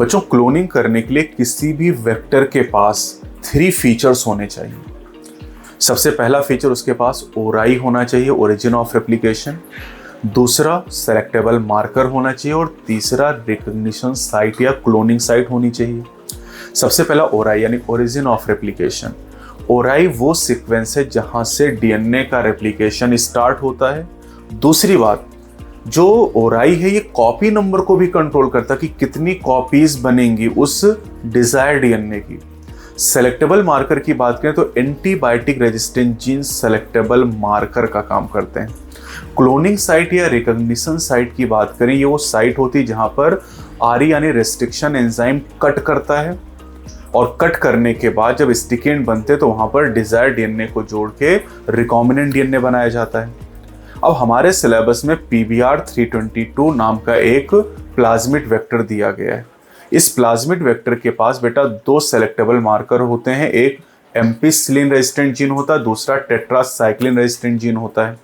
बच्चों, क्लोनिंग करने के लिए किसी भी वेक्टर के पास 3 फीचर्स होने चाहिए। सबसे पहला फीचर, उसके पास ओराई होना चाहिए, ओरिजिन ऑफ रेप्लिकेशन। दूसरा, सेलेक्टेबल मार्कर होना चाहिए। और तीसरा, रिकॉग्निशन साइट या क्लोनिंग साइट होनी चाहिए। सबसे पहला ओराई यानी ओरिजिन ऑफ रेप्लिकेशन। ओराई वो सीक्वेंस है जहां से डीएनए का रेप्लिकेशन स्टार्ट होता है। दूसरी बात, जो ओराई है ये कॉपी नंबर को भी कंट्रोल करता है कि कितनी कॉपीज बनेंगी उस डिजायर्ड डीएनए की। सेलेक्टेबल मार्कर की बात करें तो antibiotic resistant gene selectable marker का काम करते हैं। क्लोनिंग साइट या रिकॉग्निशन साइट की बात करें, ये वो साइट होती है जहां पर आरई यानी रेस्ट्रिक्शन एंजाइम कट करता है, और कट करने के बाद जब स्टिकेंड बनते तो वहां पर डिजायर्ड डीएनए को जोड़ के रिकॉम्बिनेंट डीएनए बनाया जाता है। अब हमारे सिलेबस में PBR322 नाम का एक प्लाज्मिड वेक्टर दिया गया है। इस प्लाज्मिड वेक्टर के पास बेटा 2 सेलेक्टेबल मार्कर होते हैं। एक एम्पिसिलिन रेजिस्टेंट जीन होता है, दूसरा टेट्रासाइक्लिन रेजिस्टेंट जीन होता है।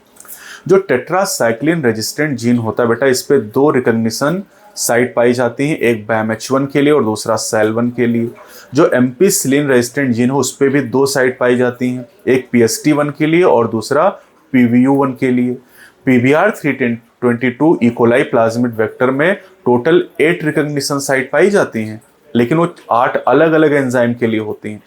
जो टेट्रासाइक्लिन रेजिस्टेंट जीन होता है बेटा, इस पे 2 रिकॉग्निशन साइट पाई जाती हैं, एक BAMH1 के लिए और दूसरा SAL1 के लिए। जो एम्पिसिलिन रेजिस्टेंट जीन है उस पर भी 2 साइट पाई जाती हैं, एक PST1 के लिए और दूसरा PVU1 के लिए। PBR322 इकोलाई प्लाज्मिड वेक्टर में टोटल 8 रिकॉग्निशन साइट पाई जाती हैं, लेकिन वो 8 अलग अलग एंजाइम के लिए होती हैं।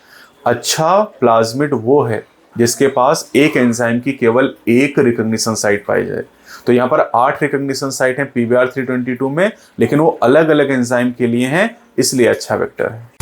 अच्छा प्लाज्मिड वो है जिसके पास एक एंजाइम की केवल एक रिकॉग्निशन साइट पाई जाए। तो यहाँ पर 8 रिकॉग्निशन साइट हैं PBR322 में, लेकिन वो अलग अलग एंजाइम के लिए हैं, इसलिए अच्छा वेक्टर है।